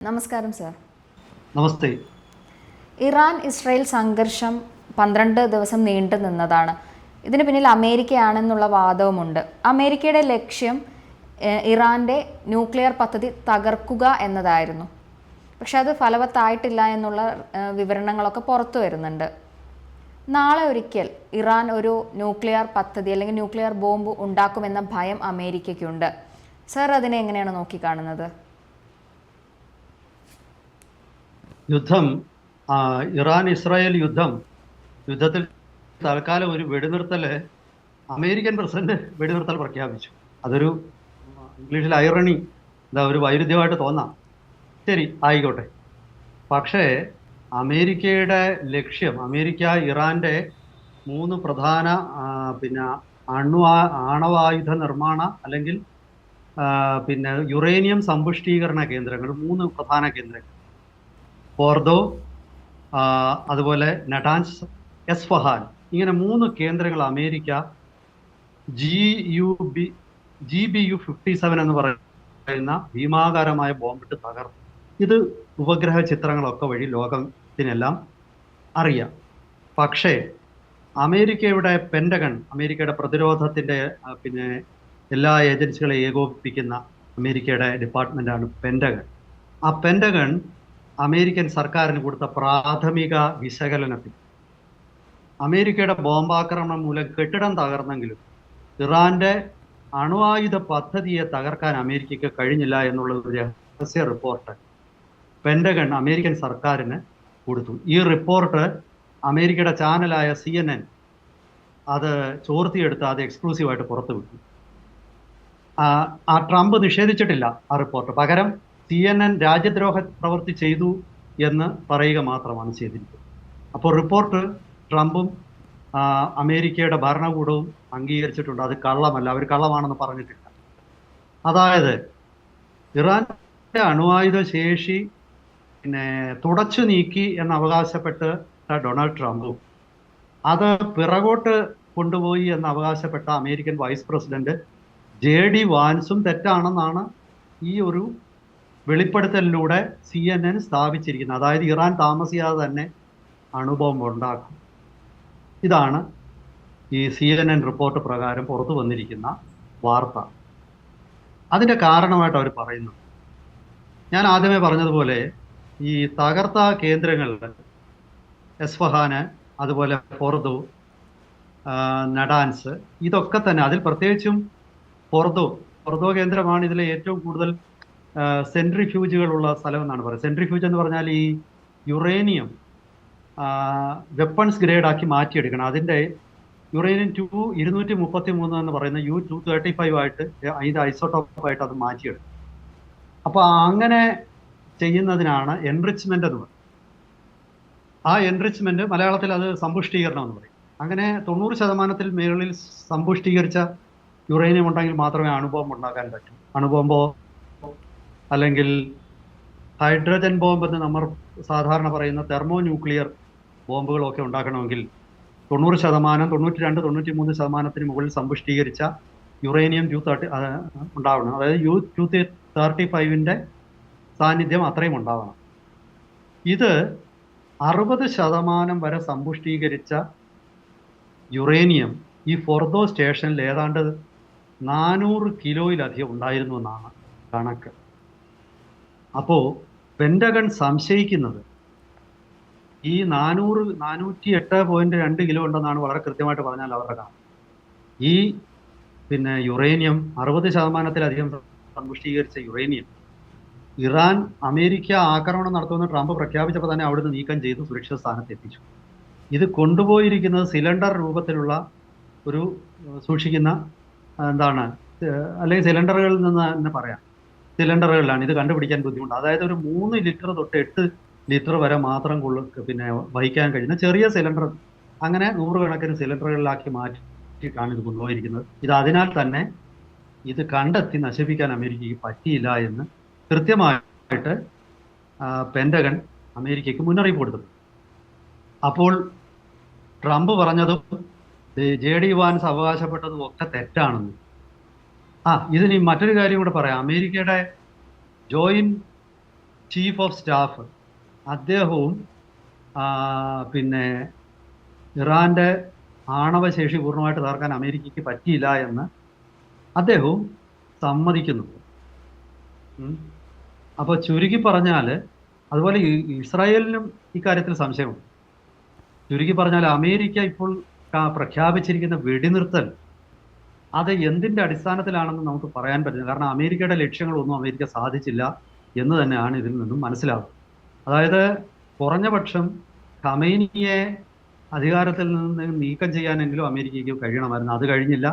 നമസ്കാരം സർ. നമസ്തേ. Iran Israel സംഘർഷം 12 ദിവസം നീണ്ടു നിന്നതാണ്. ഇതിന് പിന്നിൽ അമേരിക്കയാണെന്നുള്ള വാദവുമുണ്ട്. അമേരിക്കയുടെ ലക്ഷ്യം ഇറാൻ്റെ ന്യൂക്ലിയർ പദ്ധതി തകർക്കുക എന്നതായിരുന്നു. പക്ഷെ അത് ഫലവത്തായിട്ടില്ല എന്നുള്ള വിവരണങ്ങളൊക്കെ പുറത്തു വരുന്നുണ്ട്. നാളെ ഒരിക്കൽ ഇറാൻ ഒരു ന്യൂക്ലിയർ പദ്ധതി അല്ലെങ്കിൽ ന്യൂക്ലിയർ ബോംബ് ഉണ്ടാക്കുമെന്ന ഭയം അമേരിക്കയ്ക്കുണ്ട്. സർ അതിനെ എങ്ങനെയാണ് നോക്കിക്കാണുന്നത്? യുദ്ധം, ഇറാൻ ഇസ്രായേൽ യുദ്ധത്തിൽ തൽക്കാലം ഒരു വെടിനിർത്തൽ അമേരിക്കൻ പ്രസിഡന്റ് വെടിനിർത്തൽ പ്രഖ്യാപിച്ചു. അതൊരു ഇംഗ്ലീഷിൽ ഐറണി, ഒരു വൈരുദ്ധ്യമായിട്ട് തോന്നാം. ശരി, ആയിക്കോട്ടെ. പക്ഷേ അമേരിക്കയുടെ ലക്ഷ്യം, അമേരിക്ക ഇറാന്റെ 3 പ്രധാന ആണവായുധ നിർമ്മാണ അല്ലെങ്കിൽ യുറേനിയം സമ്പുഷ്ടീകരണ കേന്ദ്രങ്ങൾ, 3 പ്രധാന കേന്ദ്രങ്ങൾ, ഫോർദോ, അതുപോലെ നടാൻസ്, എസ്ഫഹാൻ, ഇങ്ങനെ 3 കേന്ദ്രങ്ങൾ അമേരിക്ക GBU-57 എന്ന് പറയുന്ന ഭീമാകാരമായ ബോംബിട്ട് തകർന്നു. ഇത് ഉപഗ്രഹ ചിത്രങ്ങളൊക്കെ വഴി ലോകത്തിനെല്ലാം അറിയാം. പക്ഷേ അമേരിക്കയുടെ പെൻറ്റഗൺ, അമേരിക്കയുടെ പ്രതിരോധത്തിൻ്റെ എല്ലാ ഏജൻസികളെ ഏകോപിപ്പിക്കുന്ന അമേരിക്കയുടെ ഡിപ്പാർട്ട്മെൻറ്റാണ് പെൻറ്റഗൺ. ആ പെൻറ്റഗൺ അമേരിക്കൻ സർക്കാരിന് കൊടുത്ത പ്രാഥമിക വിശകലനത്തിൽ അമേരിക്കയുടെ ബോംബാക്രമണം മൂലം കെട്ടിടം തകർന്നെങ്കിലും ഇറാന്റെ അണുവായുധ പദ്ധതിയെ തകർക്കാൻ അമേരിക്കയ്ക്ക് കഴിഞ്ഞില്ല എന്നുള്ള ഒരു രഹസ്യ റിപ്പോർട്ട് പെൻറ്റഗൺ അമേരിക്കൻ സർക്കാരിന് കൊടുത്തു. ഈ റിപ്പോർട്ട് അമേരിക്കയുടെ ചാനലായ CNN അത് ചോർത്തിയെടുത്ത് അത് എക്സ്ക്ലൂസീവായിട്ട് പുറത്തുവിട്ടു. ആ ട്രംപ് നിഷേധിച്ചിട്ടില്ല ആ റിപ്പോർട്ട്. പകരം CNN രാജ്യദ്രോഹ പ്രവൃത്തി ചെയ്തു എന്ന് പറയുക മാത്രമാണ് ചെയ്തിരിക്കുന്നത്. അപ്പോൾ റിപ്പോർട്ട് ട്രംപും അമേരിക്കയുടെ ഭരണകൂടവും അംഗീകരിച്ചിട്ടുണ്ട്. അത് കള്ളമല്ല, അവർ കള്ളമാണെന്ന് പറഞ്ഞിട്ടില്ല. അതായത് ഇറാന്റെ അണുവായുധ ശേഷി തുടച്ചു നീക്കി എന്ന് അവകാശപ്പെട്ട് ഡൊണാൾഡ് ട്രംപും അത് പിറകോട്ട് കൊണ്ടുപോയി എന്ന് അവകാശപ്പെട്ട അമേരിക്കൻ വൈസ് പ്രസിഡന്റ് JD വാൻസും തെറ്റാണെന്നാണ് ഈ ഒരു വെളിപ്പെടുത്തലിലൂടെ CNN സ്ഥാപിച്ചിരിക്കുന്നത്. അതായത് ഇറാൻ താമസിയാതെ തന്നെ അണുബോംബ് ഉണ്ടാക്കും. ഇതാണ് ഈ CNN റിപ്പോർട്ട് പ്രകാരം പുറത്തു വന്നിരിക്കുന്ന വാർത്ത. അതിൻ്റെ കാരണമായിട്ട് അവർ പറയുന്നത്, ഞാൻ ആദ്യമേ പറഞ്ഞതുപോലെ ഈ തകർത്ത കേന്ദ്രങ്ങളിൽ എസ്ഫഹാന്, അതുപോലെ ഫോർദോ, നടാൻസ്, ഇതൊക്കെ തന്നെ, അതിൽ പ്രത്യേകിച്ചും ഫോർദോ കേന്ദ്രമാണ് ഇതിലെ ഏറ്റവും കൂടുതൽ സെൻട്രിഫ്യൂജുകളുള്ള സ്ഥലം എന്നാണ് പറയുന്നത്. സെൻട്രിഫ്യൂജ് എന്ന് പറഞ്ഞാൽ ഈ യുറേനിയം വെപ്പൺസ് ഗ്രേഡാക്കി മാറ്റിയെടുക്കണം. അതിൻ്റെ യുറേനിയം 233 എന്ന് പറയുന്ന U-235 ആയിട്ട് അതിൻ്റെ ഐസോട്ടോപ്പായിട്ട് അത് മാറ്റിയെടുക്കും. അപ്പോൾ അങ്ങനെ ചെയ്യുന്നതിനാണ് എൻറിച്ച്മെന്റ് എന്ന് പറയുന്നത്. ആ എൻറിച്ച്മെന്റ് മലയാളത്തിൽ അത് സമ്പുഷ്ടീകരണം എന്ന് പറയും. അങ്ങനെ 90% മേളിൽ സമ്പുഷ്ടീകരിച്ച യുറേനിയം ഉണ്ടെങ്കിൽ മാത്രമേ അണുബോംബ് ഉണ്ടാക്കാൻ പറ്റൂ. അണുബോംബോ അല്ലെങ്കിൽ ഹൈഡ്രജൻ ബോംബ് എന്ന് നമ്മൾ സാധാരണ പറയുന്ന തെർമോ ന്യൂക്ലിയർ ബോംബുകളൊക്കെ ഉണ്ടാക്കണമെങ്കിൽ 90%, 92, 93% മുകളിൽ സമ്പുഷ്ടീകരിച്ച യുറേനിയം ഉണ്ടാവണം. അതായത് U-235 സാന്നിധ്യം അത്രയും ഉണ്ടാവണം. ഇത് 60% വരെ സമ്പുഷ്ടീകരിച്ച യുറേനിയം ഈ ഫോർദോ സ്റ്റേഷനിൽ ഏതാണ്ട് 400 കിലോയിലധികം ഉണ്ടായിരുന്നു എന്നാണ് കണക്ക്. അപ്പോൾ പെൻറ്റഗൺ സംശയിക്കുന്നത് ഈ 408.2 കിലോ ഉണ്ടെന്നാണ് വളരെ കൃത്യമായിട്ട് പറഞ്ഞാൽ അവരുടെ കണക്ക്. ഈ യുറേനിയം 60%-ലധികം സമ്പുഷ്ടീകരിച്ച യുറേനിയം ഇറാൻ അമേരിക്ക ആക്രമണം നടത്തുമെന്ന് ട്രംപ് പ്രഖ്യാപിച്ചപ്പോൾ തന്നെ അവിടുന്ന് നീക്കം ചെയ്ത് സുരക്ഷിത സ്ഥാനത്ത് എത്തിച്ചു. ഇത് കൊണ്ടുപോയിരിക്കുന്നത് സിലിണ്ടർ രൂപത്തിലുള്ള ഒരു സൂക്ഷിക്കുന്ന അല്ലെങ്കിൽ സിലിണ്ടറുകളിൽ നിന്ന് തന്നെ പറയാം, സിലിണ്ടറുകളിലാണ്. ഇത് കണ്ടുപിടിക്കാൻ ബുദ്ധിമുട്ട്. അതായത് ഒരു 3 ലിറ്റർ തൊട്ട് 8 ലിറ്റർ വരെ മാത്രം വഹിക്കാൻ കഴിയുന്ന ചെറിയ സിലിണ്ടർ, അങ്ങനെ 100 കണക്കിന് സിലിണ്ടറുകളിലാക്കി മാറ്റിയിട്ടാണ് ഇത് കൊണ്ടുപോയിരിക്കുന്നത്. ഇത് അതിനാൽ തന്നെ ഇത് കണ്ടെത്തി നശിപ്പിക്കാൻ അമേരിക്കയ്ക്ക് പറ്റിയില്ല എന്ന് കൃത്യമായിട്ട് പെൻറ്റഗൺ അമേരിക്കയ്ക്ക് മുന്നറിയിപ്പ് കൊടുത്തിട്ടുണ്ട്. അപ്പോൾ ട്രംപ് പറഞ്ഞതും JD വാൻസ് അവകാശപ്പെട്ടതും ഒക്കെ തെറ്റാണെന്ന്. ഇതിന് മറ്റൊരു കാര്യം കൂടെ പറയാം. അമേരിക്കയുടെ ജോയിന്റ് ചീഫ് ഓഫ് സ്റ്റാഫ് അദ്ദേഹവും പിന്നെ ഇറാന്റെ ആണവശേഷി പൂർണ്ണമായിട്ട് തകർക്കാൻ അമേരിക്കയ്ക്ക് പറ്റിയില്ല എന്ന് അദ്ദേഹവും സമ്മതിക്കുന്നുണ്ട്. അപ്പോൾ ചുരുക്കി പറഞ്ഞാൽ, അതുപോലെ ഇസ്രായേലിനും ഇക്കാര്യത്തിൽ സംശയമുണ്ട്. ചുരുക്കി പറഞ്ഞാൽ അമേരിക്ക ഇപ്പോൾ പ്രഖ്യാപിച്ചിരിക്കുന്ന വെടിനിർത്തൽ അത് എന്തിന്റെ അടിസ്ഥാനത്തിലാണെന്ന് നമുക്ക് പറയാൻ പറ്റില്ല. കാരണം അമേരിക്കയുടെ ലക്ഷ്യങ്ങളൊന്നും അമേരിക്ക സാധിച്ചില്ല എന്ന് തന്നെയാണ് ഇതിൽ നിന്നും മനസ്സിലാവുന്നത്. അതായത് കുറഞ്ഞപക്ഷം ഖമേനിയെ അധികാരത്തിൽ നിന്ന് നീക്കം ചെയ്യാനെങ്കിലും അമേരിക്കയ്ക്ക് കഴിയണമായിരുന്നു. അത് കഴിഞ്ഞില്ല.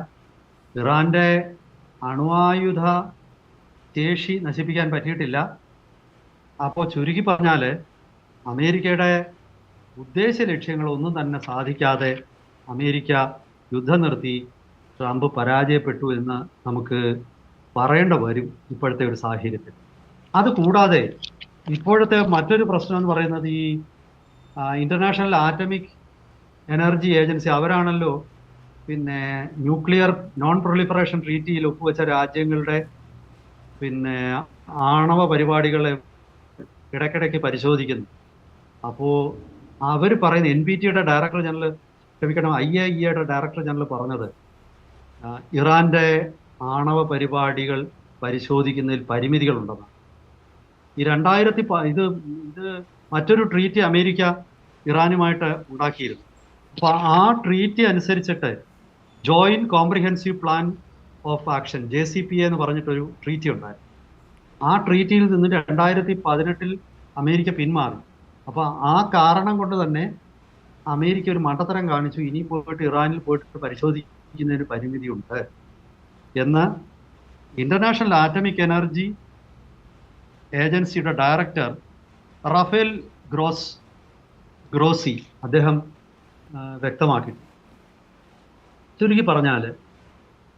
ഇറാന്റെ അണുവായുധ ശേഷി നശിപ്പിക്കാൻ പറ്റിയിട്ടില്ല. അപ്പോൾ ചുരുക്കി പറഞ്ഞാൽ അമേരിക്കയുടെ ഉദ്ദേശ ലക്ഷ്യങ്ങളൊന്നും തന്നെ സാധിക്കാതെ അമേരിക്ക യുദ്ധം നിർത്തി ട്രംപ് പരാജയപ്പെട്ടു എന്ന് നമുക്ക് പറയേണ്ട വരും ഇപ്പോഴത്തെ ഒരു സാഹചര്യത്തിൽ. അതുകൂടാതെ ഇപ്പോഴത്തെ മറ്റൊരു പ്രശ്നം എന്ന് പറയുന്നത് ഈ ഇന്റർനാഷണൽ ആറ്റമിക് എനർജി ഏജൻസി, അവരാണല്ലോ പിന്നെ ന്യൂക്ലിയർ നോൺ പ്രൊലിഫറേഷൻ ട്രീറ്റിയിൽ ഒപ്പുവെച്ച രാജ്യങ്ങളുടെ പിന്നെ ആണവ പരിപാടികളെ ഇടയ്ക്കിടയ്ക്ക് പരിശോധിക്കുന്നു. അപ്പോൾ അവർ പറയുന്ന NPTയുടെ ഡയറക്ടർ ജനറൽ, ക്ഷമിക്കണം, IAEAയുടെ ഡയറക്ടർ ജനറൽ പറഞ്ഞത് ഇറാന്റെ ആണവ പരിപാടികൾ പരിശോധിക്കുന്നതിൽ പരിമിതികളുണ്ടെന്നാണ്. ഈ ഇത് മറ്റൊരു ട്രീറ്റി അമേരിക്ക ഇറാനുമായിട്ട് ഉണ്ടാക്കിയിരുന്നു. അപ്പൊ ആ ട്രീറ്റി അനുസരിച്ചിട്ട് joint comprehensive plan of action JCPA എന്ന് പറഞ്ഞിട്ടൊരു ട്രീറ്റി ഉണ്ടായിരുന്നു. ആ ട്രീറ്റിയിൽ നിന്ന് 2018 അമേരിക്ക പിന്മാറി. അപ്പൊ ആ കാരണം കൊണ്ട് തന്നെ അമേരിക്ക ഒരു മണ്ടത്തരം കാണിച്ചു. ഇനി പോയിട്ട് ഇറാനിൽ പോയിട്ട് പരിശോധിക്കുന്നതിന് പരിമിതിയുണ്ട് എന്ന് ഇന്റർനാഷണൽ ആറ്റമിക് എനർജി ഏജൻസിയുടെ ഡയറക്ടർ റാഫേൽ ഗ്രോസി അദ്ദേഹം വ്യക്തമാക്കി. ചുരുക്കി പറഞ്ഞാൽ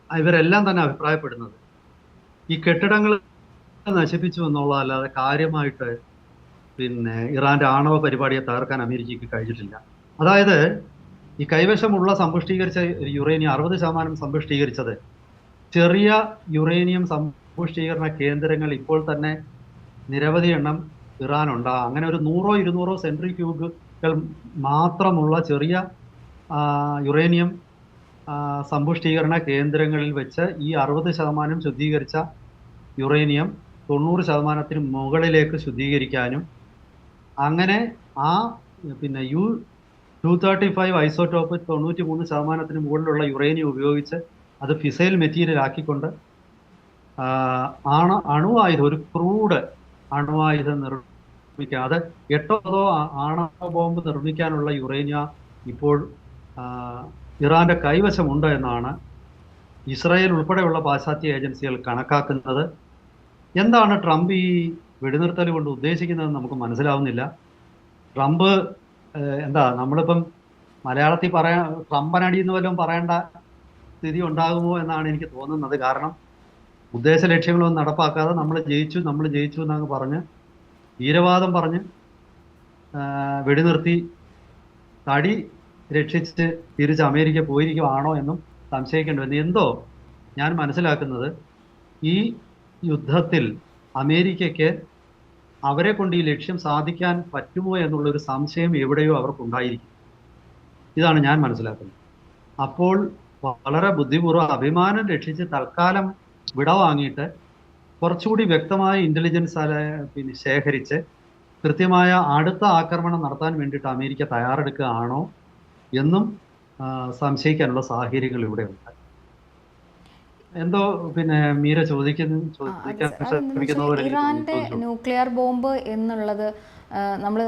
ഇവരെല്ലാം തന്നെ അഭിപ്രായപ്പെടുന്നത് ഈ കെട്ടിടങ്ങൾ നശിപ്പിച്ചു എന്നുള്ളതല്ലാതെ കാര്യമായിട്ട് പിന്നെ ഇറാന്റെ ആണവ പരിപാടിയെ തകർക്കാൻ അമേരിക്കയ്ക്ക് കഴിഞ്ഞിട്ടില്ല. അതായത് ഈ കൈവശമുള്ള സമ്പുഷ്ടീകരിച്ച യുറേനിയം 60% സമ്പുഷ്ടീകരിച്ചത് ചെറിയ യുറേനിയം സമ്പുഷ്ടീകരണ കേന്ദ്രങ്ങൾ ഇപ്പോൾ തന്നെ നിരവധി എണ്ണം ഇറാനുണ്ട്. അങ്ങനെ ഒരു 100-200 സെൻട്രിഫ്യൂഗുകൾ മാത്രമുള്ള ചെറിയ യുറേനിയം സമ്പുഷ്ടീകരണ കേന്ദ്രങ്ങളിൽ വെച്ച് ഈ 60% ശുദ്ധീകരിച്ച യുറേനിയം 90% മുകളിലേക്ക് ശുദ്ധീകരിക്കാനും അങ്ങനെ ആ പിന്നെ U-235 ഐസോടോപ്പ് 93% മുകളിലുള്ള യുറേനിയം ഉപയോഗിച്ച് അത് ഫിസൈൽ മെറ്റീരിയൽ ആക്കിക്കൊണ്ട് അണുവായുധം, ഒരു ക്രൂഡ് അണുവായുധം നിർമ്മിക്കുക. അത് 8 ആണവ ബോംബ് നിർമ്മിക്കാനുള്ള യുറേനിയം ഇപ്പോൾ ഇറാന്റെ കൈവശമുണ്ട് എന്നാണ് ഇസ്രായേൽ ഉൾപ്പെടെയുള്ള പാശ്ചാത്യ ഏജൻസികൾ കണക്കാക്കുന്നത്. എന്താണ് ട്രംപ് ഈ വെടിനിർത്തൽ കൊണ്ട് ഉദ്ദേശിക്കുന്നതെന്ന് നമുക്ക് മനസ്സിലാവുന്നില്ല. ട്രംപ് നമ്മളിപ്പം മലയാളത്തിൽ ട്രംപനടി എന്ന് വല്ലതും പറയേണ്ട സ്ഥിതി ഉണ്ടാകുമോ എന്നാണ് എനിക്ക് തോന്നുന്നത്. കാരണം ഉദ്ദേശ ലക്ഷ്യങ്ങളൊന്നും നടപ്പാക്കാതെ നമ്മൾ ജയിച്ചു എന്നങ്ങ് പറഞ്ഞ് വീരവാദം പറഞ്ഞ് വെടിനിർത്തി തടി രക്ഷിച്ച് തിരിച്ച് അമേരിക്ക പോയിരിക്കുവാണോ എന്നും സംശയിക്കേണ്ടി വന്നു. എന്തോ ഞാൻ മനസ്സിലാക്കുന്നത് ഈ യുദ്ധത്തിൽ അമേരിക്കയ്ക്ക് അവരെ കൊണ്ട് ഈ ലക്ഷ്യം സാധിക്കാൻ പറ്റുമോ എന്നുള്ളൊരു സംശയം എവിടെയോ അവർക്കുണ്ടായിരിക്കും. ഇതാണ് ഞാൻ മനസ്സിലാക്കുന്നത്. അപ്പോൾ വളരെ ബുദ്ധിപൂർവ്വം അഭിമാനം രക്ഷിച്ച് തൽക്കാലം വിടവാങ്ങിയിട്ട് കുറച്ചുകൂടി വ്യക്തമായ ഇന്റലിജൻസ് പിന്നെ ശേഖരിച്ച് കൃത്യമായ അടുത്ത ആക്രമണം നടത്താൻ വേണ്ടിയിട്ട് അമേരിക്ക തയ്യാറെടുക്കുകയാണോ എന്നും സംശയിക്കാനുള്ള സാഹചര്യങ്ങൾ ഇവിടെ ഉണ്ട്. എന്തോ പിന്നെ മീര ചോദിക്കാൻ ഇറാന്റെ ന്യൂക്ലിയർ ബോംബ് എന്നുള്ളത് നമ്മൾ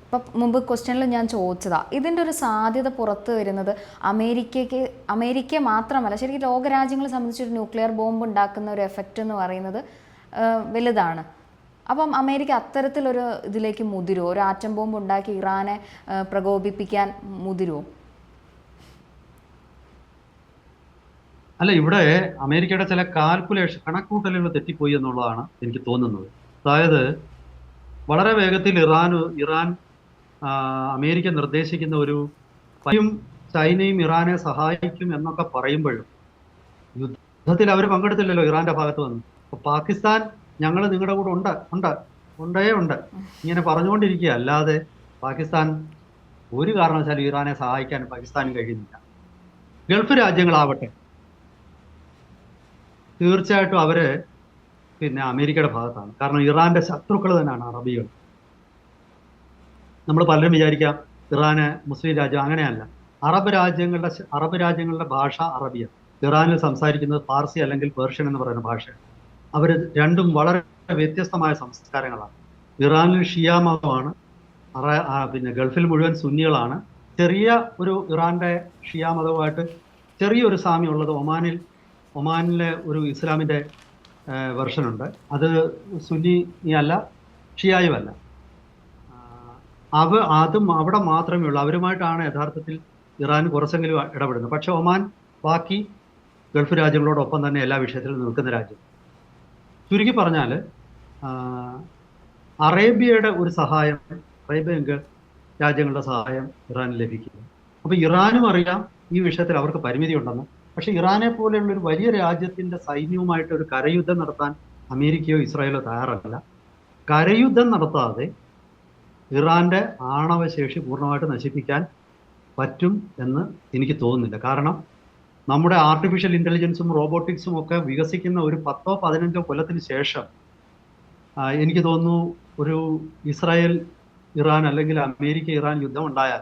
ഇപ്പം മുമ്പ് ക്വസ്റ്റ്യനിൽ ഞാൻ ചോദിച്ചതാ. ഇതിൻ്റെ ഒരു സാധ്യത പുറത്ത് വരുന്നത് അമേരിക്ക മാത്രമല്ല, ശരിക്കും ലോകരാജ്യങ്ങളെ സംബന്ധിച്ചൊരു ന്യൂക്ലിയർ ബോംബ് ഉണ്ടാക്കുന്ന ഒരു എഫക്റ്റ് എന്ന് പറയുന്നത് വലുതാണ്. അപ്പം അമേരിക്ക അത്തരത്തിലൊരു ഇതിലേക്ക് മുതിരുമോ? ഒരു ആറ്റം ബോംബ് ഉണ്ടാക്കി ഇറാനെ പ്രകോപിപ്പിക്കാൻ മുതിരുമോ? അല്ല, ഇവിടെ അമേരിക്കയുടെ ചില കണക്കൂട്ടലുകൾ തെറ്റിപ്പോയി എന്നുള്ളതാണ് എനിക്ക് തോന്നുന്നത്. അതായത് വളരെ വേഗത്തിൽ ഇറാൻ അമേരിക്ക നിർദ്ദേശിക്കുന്ന ഒരു ചൈനയും ഇറാനെ സഹായിക്കും എന്നൊക്കെ പറയുമ്പോഴും യുദ്ധത്തിൽ അവർ പങ്കെടുത്തില്ലല്ലോ ഇറാന്റെ ഭാഗത്ത് വന്ന്. അപ്പൊ പാകിസ്ഥാൻ ഞങ്ങൾ നിങ്ങളുടെ കൂടെ ഉണ്ട് ഉണ്ട്. ഇങ്ങനെ പറഞ്ഞുകൊണ്ടിരിക്കുക, അല്ലാതെ പാകിസ്ഥാൻ ഒരു കാരണവശാലും ഇറാനെ സഹായിക്കാൻ പാകിസ്ഥാനും കഴിയുന്നില്ല. ഗൾഫ് രാജ്യങ്ങളാവട്ടെ, തീർച്ചയായിട്ടും അവര് പിന്നെ അമേരിക്കയുടെ ഭാഗത്താണ്. കാരണം ഇറാന്റെ ശത്രുക്കൾ തന്നെയാണ് അറബികൾ. നമ്മൾ പലരും വിചാരിക്കാം ഇറാന് മുസ്ലിം രാജ്യം, അങ്ങനെയല്ല. അറബ് രാജ്യങ്ങളുടെ ഭാഷ അറബിയാണ്. ഇറാനിൽ സംസാരിക്കുന്നത് പാർസി അല്ലെങ്കിൽ പേർഷ്യൻ എന്ന് പറയുന്ന ഭാഷയാണ്. അവർ രണ്ടും വളരെ വ്യത്യസ്തമായ സംസ്കാരങ്ങളാണ്. ഇറാനിൽ ഷിയ മതമാണ്, പിന്നെ ഗൾഫിൽ മുഴുവൻ സുന്നികളാണ്. ചെറിയ ഒരു ഇറാന്റെ ഷിയ മതവുമായിട്ട് ചെറിയൊരു സാമ്യമുള്ളത് ഒമാനിലെ ഒരു ഇസ്ലാമിന്റെ വെർഷൻ ഉണ്ട്. അത് സുന്നി അല്ല, ഷിയായും അല്ല. അതും അവിടെ മാത്രമേ ഉള്ളൂ. അവരുമായിട്ടാണ് യഥാർത്ഥത്തിൽ ഇറാൻ കുറച്ചെങ്കിലും ഇടപെടുന്നത്. പക്ഷെ ഒമാൻ ബാക്കി ഗൾഫ് രാജ്യങ്ങളോടൊപ്പം തന്നെ എല്ലാ വിഷയത്തിലും നിൽക്കുന്ന രാജ്യം. ചുരുക്കി പറഞ്ഞാൽ അറേബ്യയുടെ ഒരു സഹായം, അറേബ്യൻ രാജ്യങ്ങളുടെ സഹായം ഇറാന് ലഭിക്കില്ല. അപ്പൊ ഇറാനും അറിയാം ഈ വിഷയത്തിൽ അവർക്ക് പരിമിതി ഉണ്ടെന്ന്. പക്ഷെ ഇറാനെ പോലെയുള്ള ഒരു വലിയ രാജ്യത്തിന്റെ സൈന്യവുമായിട്ട് ഒരു കരയുദ്ധം നടത്താൻ അമേരിക്കയോ ഇസ്രായേലോ തയ്യാറല്ല. കരയുദ്ധം നടത്താതെ ഇറാന്റെ ആണവശേഷി പൂർണ്ണമായിട്ട് നശിപ്പിക്കാൻ പറ്റും എന്ന് എനിക്ക് തോന്നുന്നില്ല. കാരണം നമ്മുടെ ആർട്ടിഫിഷ്യൽ ഇന്റലിജൻസും റോബോട്ടിക്സും ഒക്കെ വികസിക്കുന്ന ഒരു 10-15 കൊല്ലത്തിന് ശേഷം എനിക്ക് തോന്നുന്നു ഒരു ഇസ്രായേൽ ഇറാൻ അല്ലെങ്കിൽ അമേരിക്ക ഇറാൻ യുദ്ധം ഉണ്ടായാൽ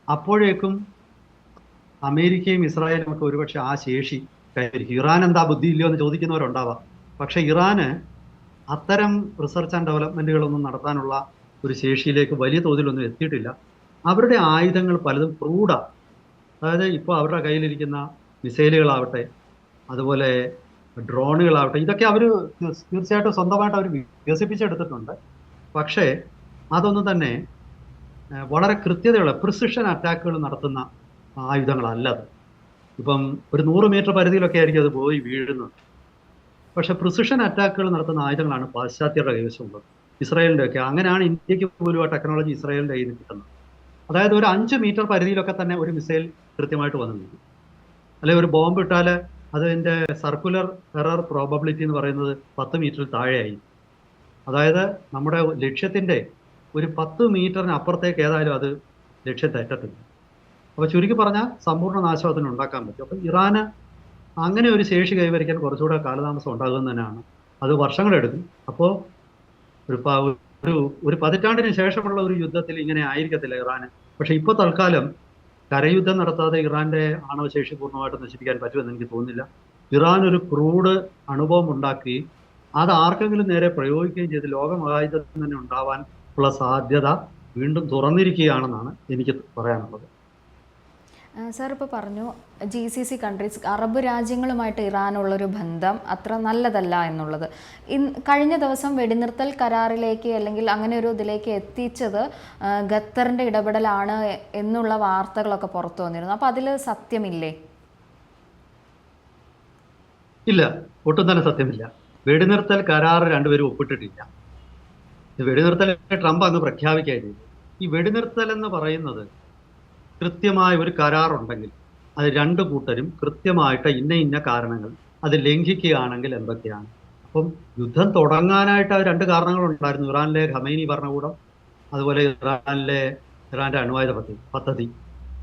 അപ്പോഴേക്കും അമേരിക്കയും ഇസ്രായേലും ഒക്കെ ഒരുപക്ഷെ ആ ശേഷി കൈവരിക്കും. ഇറാൻ എന്താ ബുദ്ധി ഇല്ലയോ എന്ന് ചോദിക്കുന്നവരുണ്ടാവാം. പക്ഷെ ഇറാന് അത്തരം റിസർച്ച് ആൻഡ് ഡെവലപ്മെന്റുകളൊന്നും നടത്താനുള്ള ഒരു ശേഷിയിലേക്ക് വലിയ തോതിലൊന്നും എത്തിയിട്ടില്ല. അവരുടെ ആയുധങ്ങൾ പലതും ക്രൂഡാണ്. അതായത് ഇപ്പോൾ അവരുടെ കയ്യിലിരിക്കുന്ന മിസൈലുകളാവട്ടെ, അതുപോലെ ഡ്രോണുകളാവട്ടെ, ഇതൊക്കെ അവർ തീർച്ചയായിട്ടും സ്വന്തമായിട്ട് അവർ വികസിപ്പിച്ചെടുത്തിട്ടുണ്ട്. പക്ഷേ അതൊന്നും തന്നെ വളരെ കൃത്യതയുള്ള പ്രിസിഷൻ അറ്റാക്കുകൾ നടത്തുന്ന ആയുധങ്ങളല്ലത്. ഇപ്പം ഒരു 100 മീറ്റർ പരിധിയിലൊക്കെ ആയിരിക്കും അത് പോയി വീഴുന്നത്. പക്ഷെ പ്രിസിഷൻ അറ്റാക്കുകൾ നടത്തുന്ന ആയുധങ്ങളാണ് പാശ്ചാത്യരുടെ കൈവശമുള്ളത്, ഇസ്രായേലിൻ്റെ ഒക്കെ. അങ്ങനെയാണ് ഇന്ത്യക്ക് പോലും ആ ടെക്നോളജി ഇസ്രായേലിൻ്റെ കയ്യിൽ നിന്ന് കിട്ടുന്നത്. അതായത് ഒരു 5 മീറ്റർ പരിധിയിലൊക്കെ തന്നെ ഒരു മിസൈൽ കൃത്യമായിട്ട് വന്നിട്ടുണ്ട്. അല്ലെങ്കിൽ ഒരു ബോംബ് ഇട്ടാൽ അതിൻ്റെ സർക്കുലർ എറർ പ്രോബബിലിറ്റി എന്ന് പറയുന്നത് 10 മീറ്ററിൽ താഴെയായി. അതായത് നമ്മുടെ ലക്ഷ്യത്തിൻ്റെ ഒരു 10 മീറ്ററിന് അപ്പുറത്തേക്ക് ഏതായാലും അത് ലക്ഷ്യത്തെ എത്തത്തില്ല. അപ്പോൾ ചുരുക്കി പറഞ്ഞാൽ സമ്പൂർണ്ണ നാശം അതിന് ഉണ്ടാക്കാൻ പറ്റും. അപ്പം ഇറാന് അങ്ങനെ ഒരു ശേഷി കൈവരിക്കാൻ കുറച്ചുകൂടെ കാലതാമസം ഉണ്ടാകുമെന്ന് തന്നെയാണ്. അത് വർഷങ്ങളെടുക്കും. അപ്പോൾ ഒരു പതിറ്റാണ്ടിന് ശേഷമുള്ള ഒരു യുദ്ധത്തിൽ ഇങ്ങനെ ആയിരിക്കത്തില്ല ഇറാന്. പക്ഷെ ഇപ്പോൾ തൽക്കാലം കരയുദ്ധം നടത്താതെ ഇറാന്റെ ആണവശേഷി പൂർണ്ണമായിട്ട് നശിപ്പിക്കാൻ പറ്റുമെന്ന് എനിക്ക് തോന്നുന്നില്ല. ഇറാൻ ഒരു ക്രൂഡ് അണുബോംബ് ഉണ്ടാക്കുകയും അത് ആർക്കെങ്കിലും നേരെ പ്രയോഗിക്കുകയും ചെയ്ത് ലോകമഹായുദ്ധം തന്നെ ഉണ്ടാവാൻ ഉള്ള സാധ്യത വീണ്ടും തുറന്നിരിക്കുകയാണെന്നാണ് എനിക്ക് പറയാനുള്ളത്. സാർ ഇപ്പോൾ പറഞ്ഞു GCC കൺട്രീസ്, അറബ് രാജ്യങ്ങളുമായിട്ട് ഇറാനുള്ളൊരു ബന്ധം അത്ര നല്ലതല്ല എന്നുള്ളത്. കഴിഞ്ഞ ദിവസം വെടിനിർത്തൽ കരാറിലേക്ക് അല്ലെങ്കിൽ അങ്ങനെ ഒരു ഇതിലേക്ക് എത്തിച്ചത് ഖത്തറിൻ്റെ ഇടപെടലാണ് എന്നുള്ള വാർത്തകളൊക്കെ പുറത്തു വന്നിരുന്നു. അപ്പോൾ അതിൽ സത്യമില്ലേ? ഇല്ല, ഒട്ടും തന്നെ സത്യമില്ല. വെടിനിർത്തൽ കരാർ രണ്ടുപേരും ഒപ്പിട്ടിട്ടില്ല. വെടിനിർത്തൽ ട്രംപ് അങ്ങ് പ്രഖ്യാപിക്കുകയായിരുന്നു. ഈ വെടിനിർത്തൽ എന്ന് പറയുന്നത് കൃത്യമായ ഒരു കരാറുണ്ടെങ്കിൽ അത് രണ്ടു കൂട്ടരും കൃത്യമായിട്ട് ഇന്ന കാരണങ്ങൾ അത് ലംഘിക്കുകയാണെങ്കിൽ എന്തൊക്കെയാണ്. അപ്പം യുദ്ധം തുടങ്ങാനായിട്ട് അത് 2 കാരണങ്ങളുണ്ടായിരുന്നു. ഇറാനിലെ ഖമൈനി ഭരണകൂടം, അതുപോലെ ഇറാന്റെ അണ്വായുധ പദ്ധതി.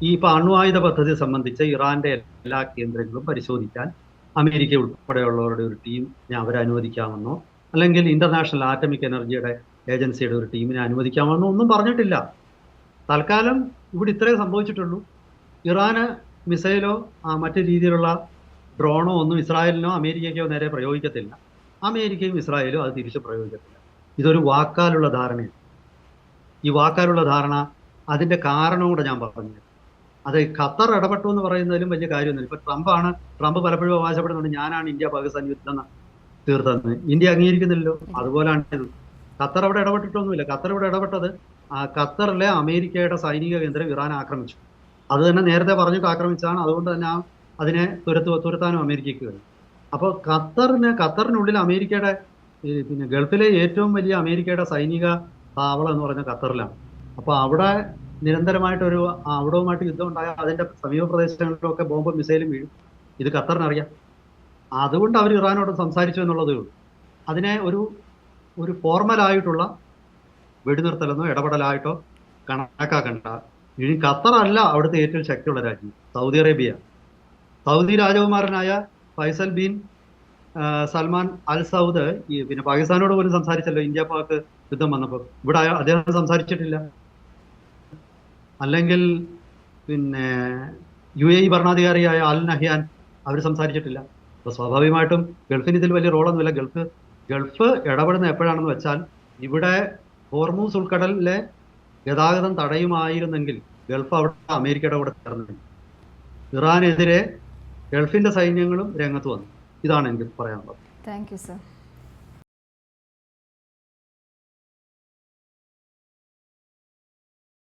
ഈ അണ്വായുധ പദ്ധതി സംബന്ധിച്ച് ഇറാന്റെ എല്ലാ കേന്ദ്രങ്ങളും പരിശോധിക്കാൻ അമേരിക്ക ഉൾപ്പെടെയുള്ളവരുടെ ഒരു ടീമിനെ അവരനുവദിക്കാമെന്നോ അല്ലെങ്കിൽ ഇന്റർനാഷണൽ ആറ്റമിക് എനർജിയുടെ ഏജൻസിയുടെ ഒരു ടീമിനെ അനുവദിക്കാമെന്നോ ഒന്നും പറഞ്ഞിട്ടില്ല. തൽക്കാലം ഇവിടെ ഇത്രേ സംഭവിച്ചിട്ടുള്ളൂ. ഇറാന് മിസൈലോ മറ്റു രീതിയിലുള്ള ഡ്രോണോ ഒന്നും ഇസ്രായേലിനോ അമേരിക്കയ്ക്കോ നേരെ പ്രയോഗിക്കത്തില്ല. അമേരിക്കയും ഇസ്രായേലും അത് തിരിച്ച് പ്രയോഗിക്കത്തില്ല. ഇതൊരു വാക്കാലുള്ള ധാരണയാണ്. ഈ വാക്കാലുള്ള ധാരണ അതിൻ്റെ കാരണവും കൂടെ ഞാൻ പറഞ്ഞു. അത് ഖത്തർ ഇടപെട്ടു എന്ന് പറയുന്നതിലും വലിയ കാര്യമൊന്നുമില്ല. ഇപ്പൊ ട്രംപ് പലപ്പോഴും അവകാശപ്പെടുന്നുണ്ട് ഞാനാണ് ഇന്ത്യ പാകിസ്ഥാൻ യുദ്ധം തീർത്തതെന്ന്. ഇന്ത്യ അംഗീകരിക്കുന്നില്ലല്ലോ. അതുപോലാണ് ഇത്. ഖത്തർ അവിടെ ഇടപെട്ടിട്ടൊന്നുമില്ല. ഖത്തർ ഇവിടെ ഇടപെട്ടത് ഖത്തറിലെ അമേരിക്കയുടെ സൈനിക കേന്ദ്രം ഇറാൻ ആക്രമിച്ചു. അത് തന്നെ നേരത്തെ പറഞ്ഞിട്ട് ആക്രമിച്ചാണ്. അതുകൊണ്ട് തന്നെ അതിനെ തുരത്താനും അമേരിക്കയ്ക്ക് കഴിയും. അപ്പോൾ ഖത്തറിനുള്ളിൽ അമേരിക്കയുടെ പിന്നെ ഗൾഫിലെ ഏറ്റവും വലിയ അമേരിക്കയുടെ സൈനിക താവളം എന്ന് പറഞ്ഞാൽ ഖത്തറിലാണ്. അപ്പോൾ അവിടെ നിരന്തരമായിട്ടൊരു അവിടവുമായിട്ട് യുദ്ധം ഉണ്ടായാൽ അതിൻ്റെ സമീപ പ്രദേശങ്ങളിലൊക്കെ ബോംബും മിസൈലും വീഴും. ഇത് ഖത്തറിനറിയാം. അതുകൊണ്ട് അവർ ഇറാനോട് സംസാരിച്ചു എന്നുള്ളതേ ഉള്ളൂ. അതിനെ ഒരു ഫോർമലായിട്ടുള്ള വെടിനിർത്തലെന്നോ ഇടപെടലായിട്ടോ കണക്കാക്കണ്ട. ഇനി ഖത്തറല്ല അവിടുത്തെ ഏറ്റവും ശക്തിയുള്ള രാജ്യം, സൗദി അറേബ്യ. സൗദി രാജകുമാരനായ Faisal bin Salman Al Saud പിന്നെ പാകിസ്ഥാനോട് പോലും സംസാരിച്ചല്ലോ ഇന്ത്യ പാക് യുദ്ധം വന്നപ്പോൾ. ഇവിടെ അദ്ദേഹം സംസാരിച്ചിട്ടില്ല. അല്ലെങ്കിൽ പിന്നെ UAE ഭരണാധികാരിയായ അൽ നഹ്യാൻ അവർ സംസാരിച്ചിട്ടില്ല. അപ്പോൾ സ്വാഭാവികമായിട്ടും ഗൾഫിന് ഇതിൽ വലിയ റോളൊന്നുമില്ല. ഗൾഫ് ഇടപെടുന്ന എപ്പോഴാണെന്ന് വെച്ചാൽ ഇവിടെ ഹോർമൂസ് ഉൾക്കടലിലെ ഗതാഗതം തടയുമായിരുന്നെങ്കിൽ ഗൾഫ് അവിടെ അമേരിക്കയുടെ കൂടെ ചേർന്നു. ഇറാനെതിരെ ഗൾഫിന്റെ സൈന്യങ്ങളും രംഗത്ത് വന്നു. ഇതാണ് എനിക്ക് പറയാനുള്ളത്. Thank you sir.